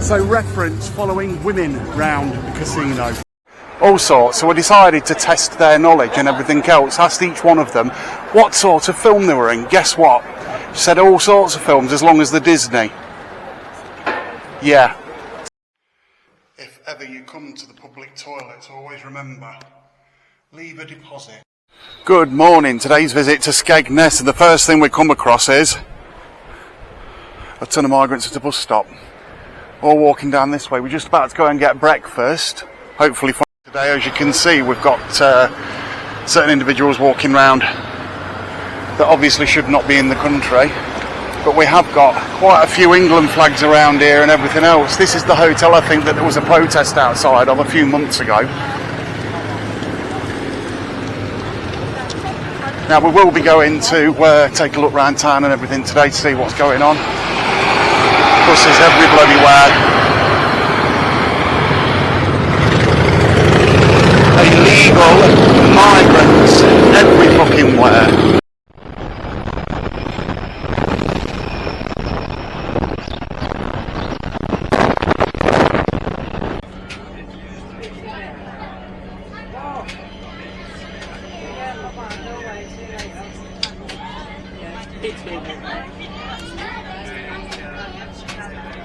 So reference following women round the casino. All sorts. So I decided to test their knowledge and everything else. Asked each one of them what sort of film they were in. Guess what? She said all sorts of films as long as they're Disney. Yeah. If ever you come to the public toilets, always remember, leave a deposit. Good morning. Today's visit to Skegness, and the first thing we come across is a ton of migrants at a bus stop. All walking down this way. We're just about to go and get breakfast. Hopefully today, as you can see, we've got certain individuals walking around that obviously should not be in the country. But we have got quite a few England flags around here and everything else. This is the hotel, I think, that there was a protest outside of a few months ago. Now we will be going to take a look around town and everything today to see what's going on. Buses every bloody where. Illegal migrants every fucking where.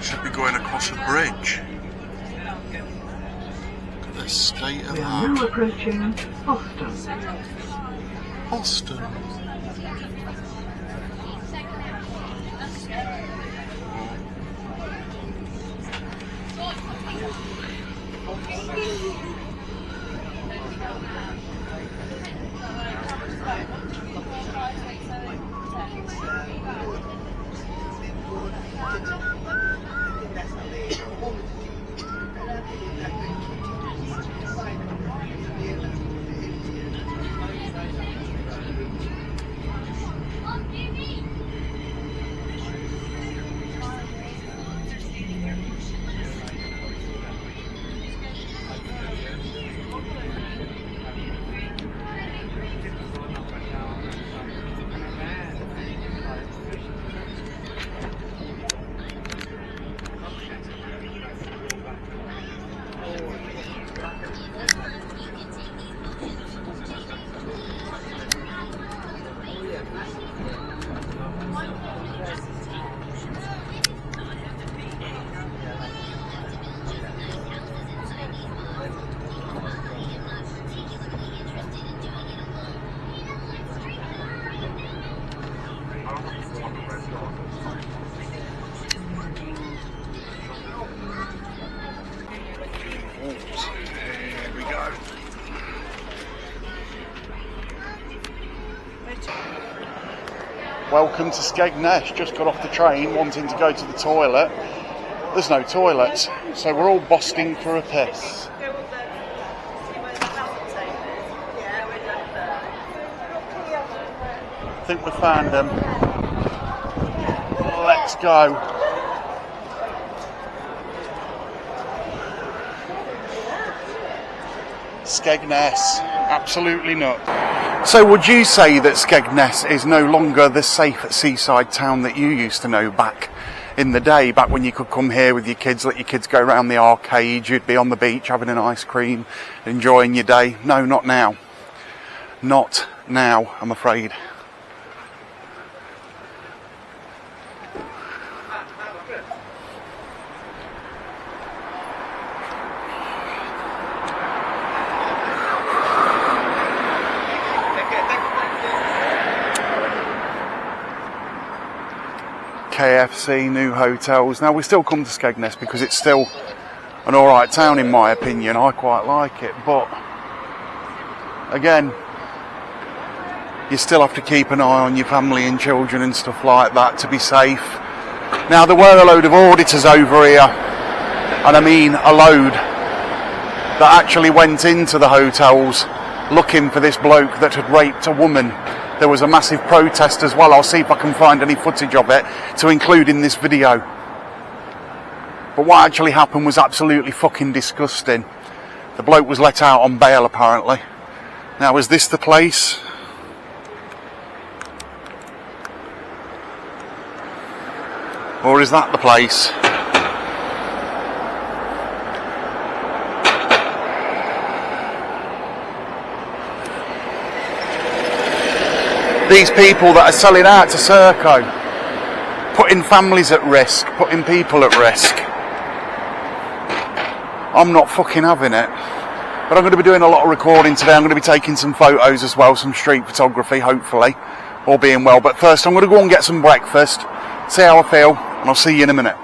Should be going across a bridge. Look at the state of that. We are now approaching Boston. Boston. Welcome to Skegness. Just got off the train wanting to go to the toilet. There's no toilets, so we're all busting for a piss. I think we found them. Let's go. Skegness, absolutely not. So would you say that Skegness is no longer the safe seaside town that you used to know back in the day, back when you could come here with your kids, let your kids go around the arcade, you'd be on the beach having an ice cream, enjoying your day? No, not now. Not now, I'm afraid. KFC, new hotels. Now we still come to Skegness because it's still an alright town in my opinion. I quite like it, but again, you still have to keep an eye on your family and children and stuff like that to be safe. Now there were a load of auditors over here, and I mean a load, that actually went into the hotels looking for this bloke that had raped a woman. There was a massive protest as well. I'll see if I can find any footage of it to include in this video. But what actually happened was absolutely fucking disgusting. The bloke was let out on bail apparently. Now is this the place? Or is that the place? These people that are selling out to Serco, putting families at risk, putting people at risk. I'm not fucking having it. But I'm going to be doing a lot of recording today. I'm going to be taking some photos as well, some street photography, hopefully, all being well. But first I'm going to go and get some breakfast, see how I feel, and I'll see you in a minute.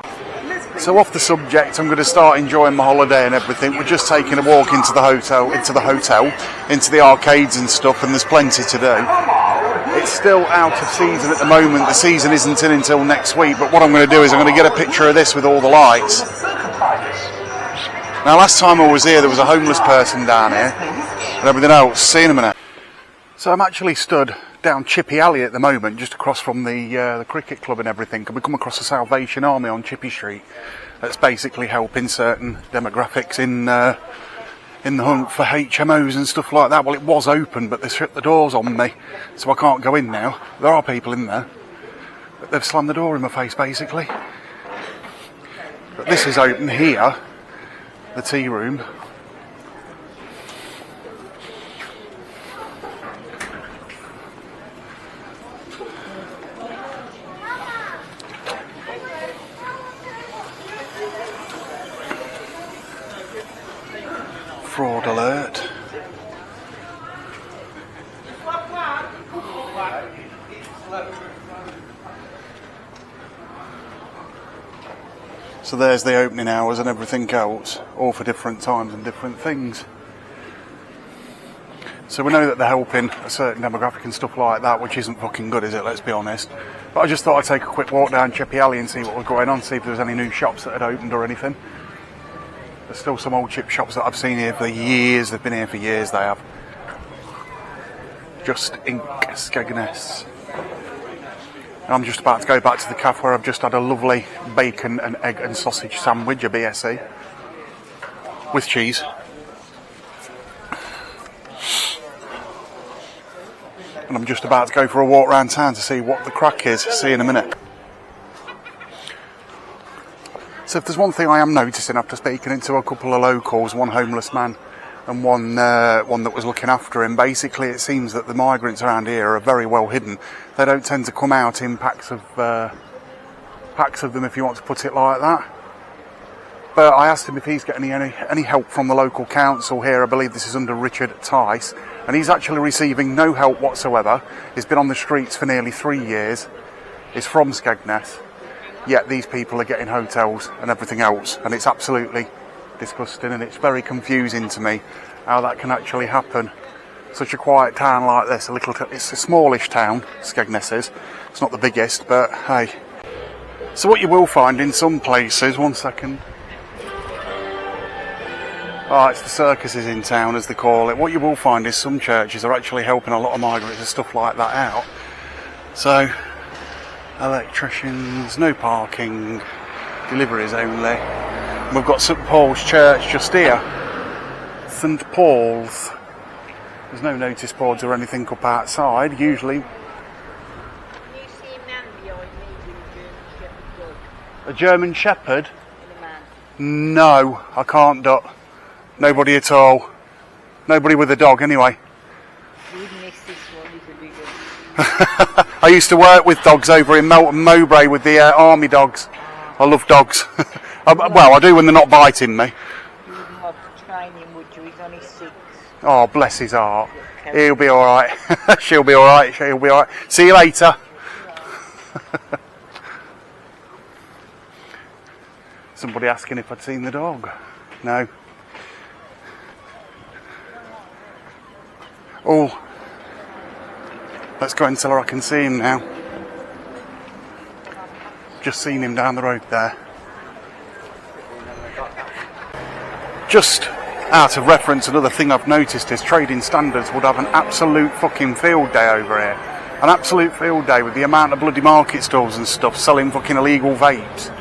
So off the subject, I'm going to start enjoying my holiday and everything. We're just taking a walk into the hotel, into the arcades and stuff, and there's plenty to do. It's still out of season at the moment. The season isn't in until next week, but what I'm going to do is I'm going to get a picture of this with all the lights. Now, last time I was here, there was a homeless person down here and everything else. See you in a minute. So I'm actually stood down Chippy Alley at the moment, just across from the cricket club and everything, and we come across the Salvation Army on Chippy Street. That's basically helping certain demographics in the hunt for HMOs and stuff like that. Well, it was open, but they shut the doors on me, so I can't go in now. There are people in there, but they've slammed the door in my face, basically. But this is open here, the tea room. Fraud alert. So there's the opening hours and everything else, all for different times and different things. So we know that they're helping a certain demographic and stuff like that, which isn't fucking good, is it? Let's be honest. But I just thought I'd take a quick walk down Chippy Alley and see what was going on, see if there was any new shops that had opened or anything. There's still some old chip shops that I've seen here for years. They've been here for years, they have. Just Ink, Skegness. I'm just about to go back to the cafe where I've just had a lovely bacon and egg and sausage sandwich, a BSE, with cheese. And I'm just about to go for a walk around town to see what the crack is. See you in a minute. So if there's one thing I am noticing after speaking to a couple of locals, one homeless man and one that was looking after him, basically it seems that the migrants around here are very well hidden. They don't tend to come out in packs of them, if you want to put it like that. But I asked him if he's getting any help from the local council here. I believe this is under Richard Tice, and he's actually receiving no help whatsoever. He's been on the streets for nearly 3 years. He's from Skegness. Yet these people are getting hotels and everything else, and it's absolutely disgusting, and it's very confusing to me how that can actually happen. Such a quiet town like this, it's a smallish town, Skegness is. It's not the biggest, but hey. So what you will find in some places, one second. Oh, it's the circuses in town, as they call it. What you will find is some churches are actually helping a lot of migrants and stuff like that out. So, electricians, no parking, deliveries only. And we've got St Paul's Church just here. St Paul's. There's no notice boards or anything up outside. Usually. A German Shepherd? No, I can't. Nobody at all. Nobody with a dog, anyway. I used to work with dogs over in Melton Mowbray with the army dogs. I love dogs. Well, I do when they're not biting me. You wouldn't have to train him, would you? He's only 6. Oh, bless his heart. He'll be alright. She'll be alright. She'll be alright. See you later. Somebody asking if I'd seen the dog. No. Oh. Let's go and tell her I can see him now. Just seen him down the road there. Just out of reference, another thing I've noticed is trading standards would have an absolute fucking field day over here. An absolute field day with the amount of bloody market stalls and stuff selling fucking illegal vapes.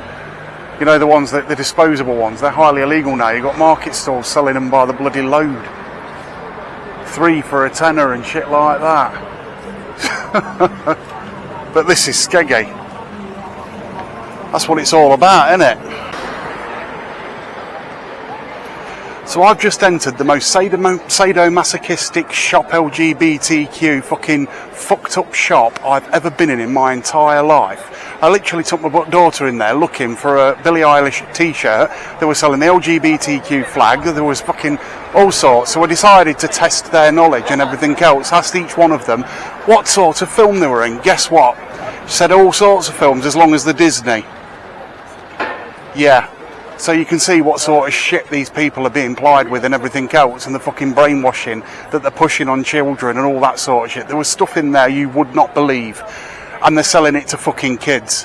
You know, the ones that the disposable ones, they're highly illegal now. You've got market stalls selling them by the bloody load. 3 for a tenner and shit like that. But this is Skeggy. That's what it's all about, isn't it? So I've just entered the most sadomasochistic shop LGBTQ fucking fucked up shop I've ever been in my entire life. I literally took my daughter in there looking for a Billie Eilish t-shirt. They were selling the LGBTQ flag. There was fucking all sorts. So I decided to test their knowledge and everything else. Asked each one of them what sort of film they were in. Guess what? Said all sorts of films as long as the Disney. Yeah. So you can see what sort of shit these people are being plied with and everything else, and the fucking brainwashing that they're pushing on children and all that sort of shit. There was stuff in there you would not believe, and they're selling it to fucking kids.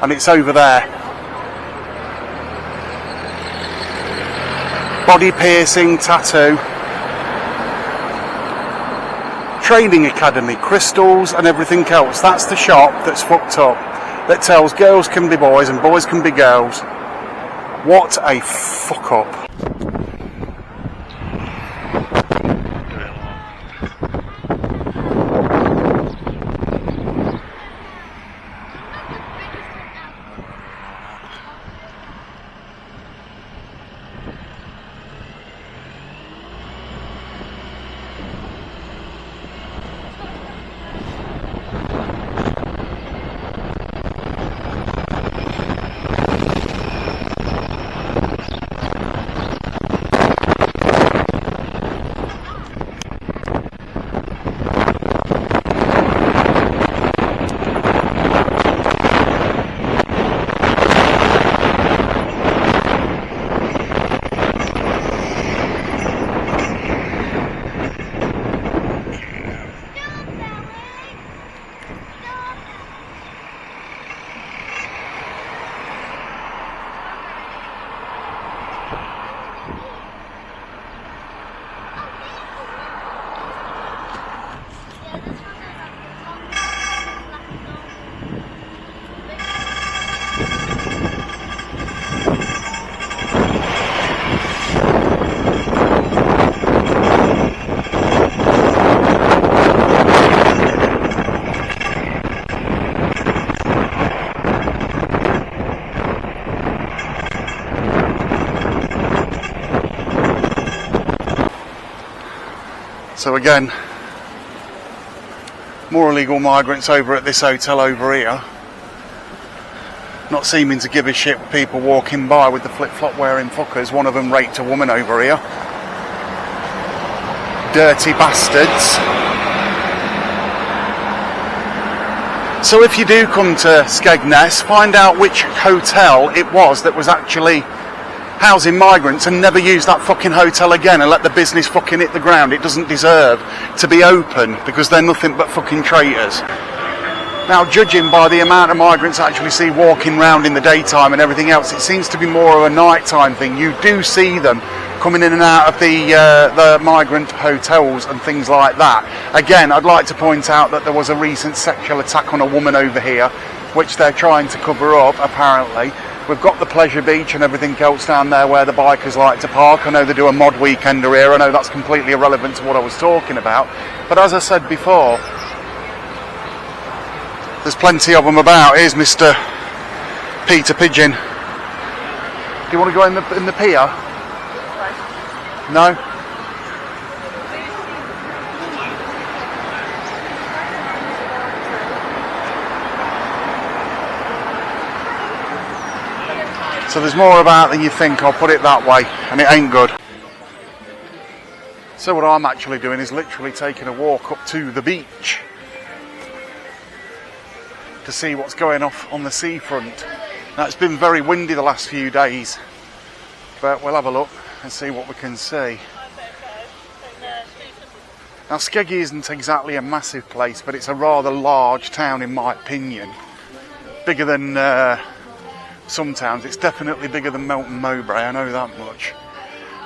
And it's over there. Body piercing, tattoo, training academy, crystals and everything else. That's the shop that's fucked up, that tells girls can be boys and boys can be girls. What a fuck up. So again, more illegal migrants over at this hotel over here, not seeming to give a shit with people walking by with the flip-flop wearing fuckers. One of them raped a woman over here. Dirty bastards. So if you do come to Skegness, find out which hotel it was that was actually housing migrants, and never use that fucking hotel again, and let the business fucking hit the ground. It doesn't deserve to be open because they're nothing but fucking traitors. Now, judging by the amount of migrants I actually see walking around in the daytime and everything else, it seems to be more of a nighttime thing. You do see them coming in and out of the migrant hotels and things like that. Again, I'd like to point out that there was a recent sexual attack on a woman over here, which they're trying to cover up, apparently. We've got the pleasure beach and everything else down there where the bikers like to park. I know they do a mod weekend here. I know that's completely irrelevant to what I was talking about. But as I said before, there's plenty of them about. Here's Mr. Peter Pigeon. Do you want to go in the pier? No? So there's more about than you think, I'll put it that way, and it ain't good. So what I'm actually doing is literally taking a walk up to the beach to see what's going off on the seafront. Now, it's been very windy the last few days, but we'll have a look and see what we can see. Now, Skegness isn't exactly a massive place, but it's a rather large town in my opinion. Bigger than some towns. It's definitely bigger than Melton Mowbray, I know that much.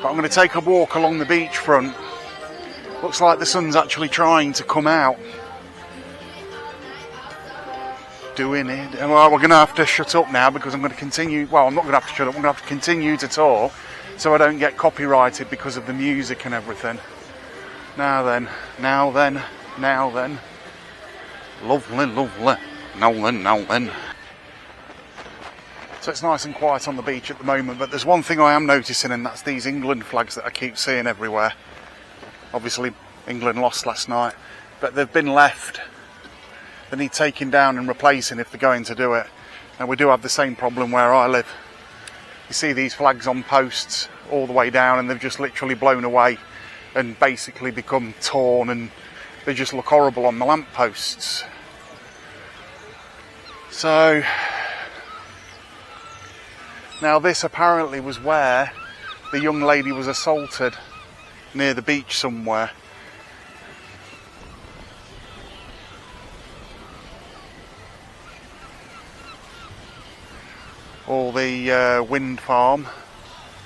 But I'm going to take a walk along the beachfront. Looks like the sun's actually trying to come out. Doing it. Well, we're going to have to shut up now because I'm going to continue. Well, I'm not going to have to shut up. I'm going to have to continue to talk so I don't get copyrighted because of the music and everything. Now then. Lovely. Now then. So it's nice and quiet on the beach at the moment, but there's one thing I am noticing, and that's these England flags that I keep seeing everywhere. Obviously England lost last night, but they've been left. They need taking down and replacing if they're going to do it. And we do have the same problem where I live. You see these flags on posts all the way down, and they've just literally blown away and basically become torn, and they just look horrible on the lampposts. So now this apparently was where the young lady was assaulted, near the beach somewhere. All the wind farm,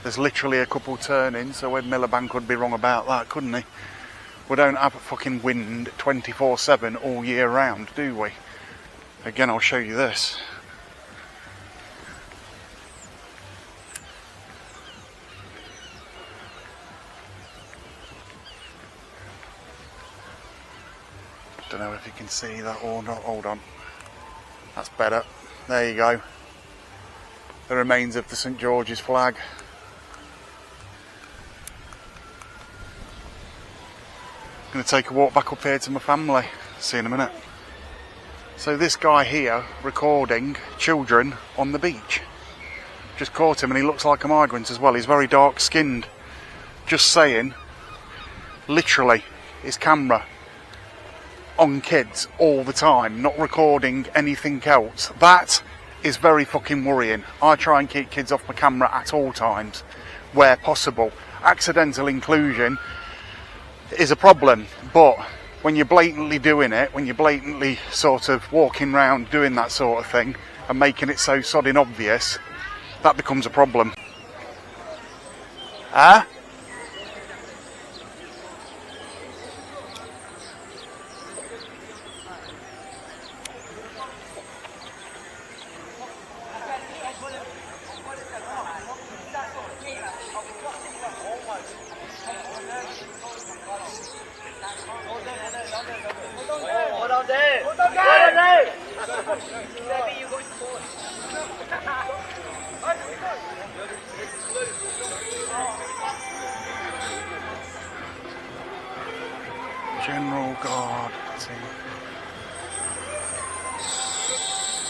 there's literally a couple turning, so Ed Miliband could be wrong about that, couldn't he? We don't have a fucking wind 24/7 all year round, do we? Again, I'll show you this. Don't know if you can see that or not. Hold on. That's better. There you go. The remains of the St George's flag. I'm going to take a walk back up here to my family. See you in a minute. So this guy here recording children on the beach. Just caught him, and he looks like a migrant as well. He's very dark skinned. Just saying, literally, his camera on kids all the time, not recording anything else. That is very fucking worrying. I try and keep kids off my camera at all times, where possible. Accidental inclusion is a problem, but when you're blatantly doing it, when you're blatantly sort of walking around doing that sort of thing and making it so sodding obvious, that becomes a problem. Huh? General Guard team.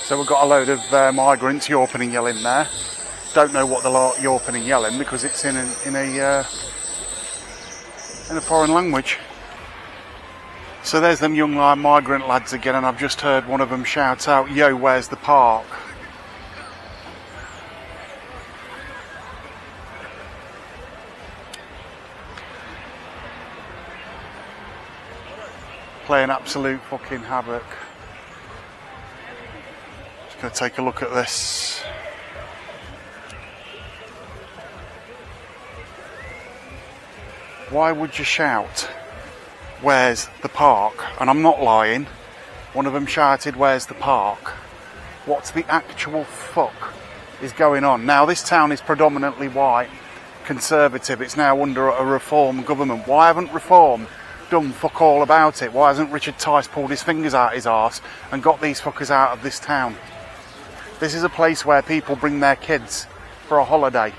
So we've got a load of migrants yawping and yelling there. Don't know what they're yawping and yelling because it's in a foreign language. So there's them young migrant lads again, and I've just heard one of them shout out, "Yo, where's the park?" Playing absolute fucking havoc. Just going to take a look at this. Why would you shout, "Where's the park?" And I'm not lying. One of them shouted, "Where's the park?" What the actual fuck is going on? Now, this town is predominantly white, conservative. It's now under a Reform government. Why haven't Reform done fuck all about it? Why hasn't Richard Tice pulled his fingers out his arse and got these fuckers out of this town? This is a place where people bring their kids for a holiday.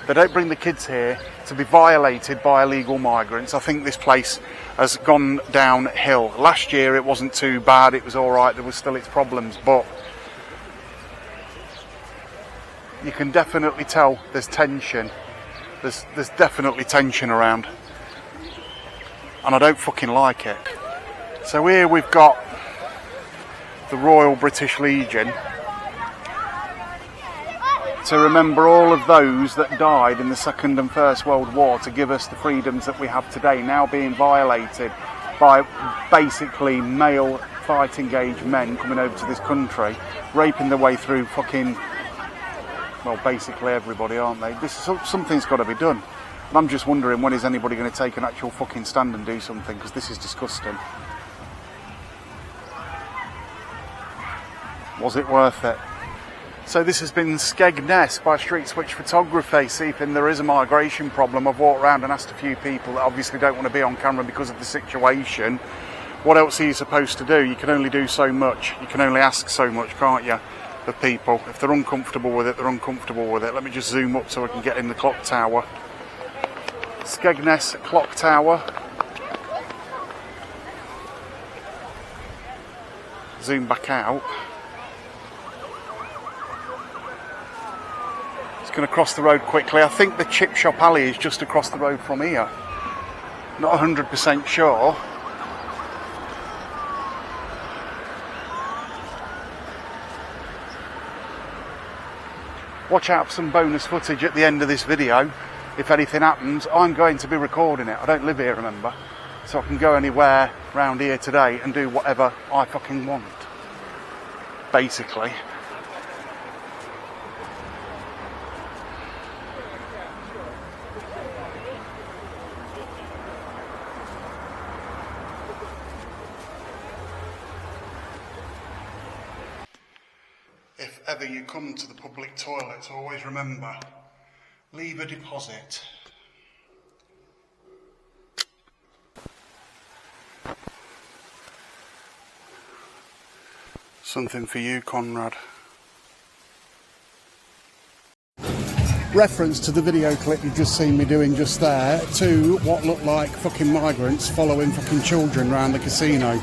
They don't bring the kids here to be violated by illegal migrants. I think this place has gone downhill. Last year it wasn't too bad, it was alright, there was still its problems, but you can definitely tell there's tension. There's definitely tension around. And I don't fucking like it. So here we've got the Royal British Legion to remember all of those that died in the Second and First World War to give us the freedoms that we have today, now being violated by basically male fighting age men coming over to this country, raping their way through fucking, well, basically everybody, aren't they? Something's got to be done. And I'm just wondering, when is anybody going to take an actual fucking stand and do something, because this is disgusting. Was it worth it? So this has been Skegness by Street Switch Photography. See if there is a migration problem. I've walked around and asked a few people that obviously don't want to be on camera because of the situation. What else are you supposed to do? You can only do so much. You can only ask so much, can't you? of people. If they're uncomfortable with it, they're uncomfortable with it. Let me just zoom up so I can get in the clock tower. Skegness clock tower. Zoom back out. Just going to cross the road quickly. I think the chip shop alley is just across the road from here. Not 100% sure. Watch out for some bonus footage at the end of this video. If anything happens, I'm going to be recording it. I don't live here, remember, so I can go anywhere around here today and do whatever I fucking want, basically. If ever you come to the public toilets, always remember, leave a deposit. Something for you, Conrad. Reference to the video clip you've just seen me doing just there to what looked like fucking migrants following fucking children around the casino.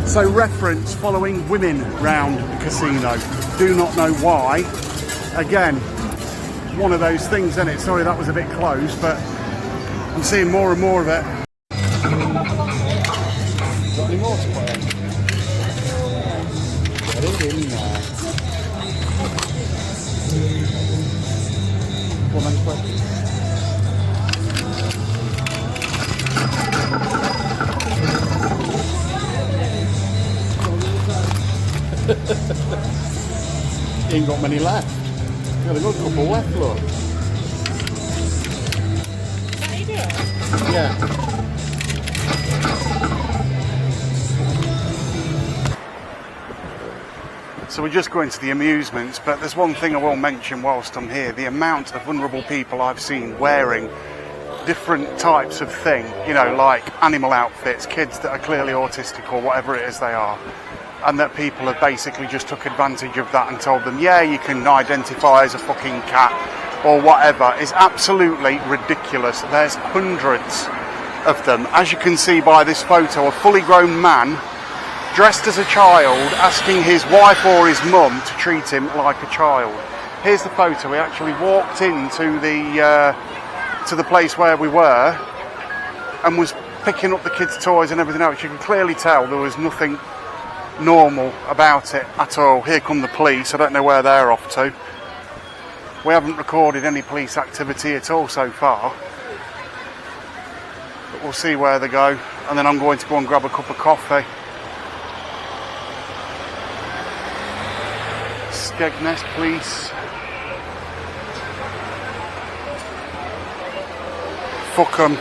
So reference following women round the casino. Do not know why. Again, one of those things, isn't it? Sorry that was a bit close, but I'm seeing more and more of it. Got any more to put in? Get it in there. Well, thanks, bud. Ain't got many left. Got a good couple left, look. Yeah. So we're just going to the amusements, but there's one thing I will mention whilst I'm here. The amount of vulnerable people I've seen wearing different types of thing, you know, like animal outfits, kids that are clearly autistic or whatever it is they are. And that people have basically just took advantage of that and told them, yeah, you can identify as a fucking cat or whatever, is absolutely ridiculous. There's hundreds of them. As you can see by this photo, a fully grown man dressed as a child asking his wife or his mum to treat him like a child. Here's the photo. He actually walked into the place where we were and was picking up the kids' toys and everything else. You can clearly tell there was nothing normal about it at all. Here come the police. I don't know where they're off to. We haven't recorded any police activity at all so far, but we'll see where they go, and then I'm going to go and grab a cup of coffee. Skegness police. Fuck 'em.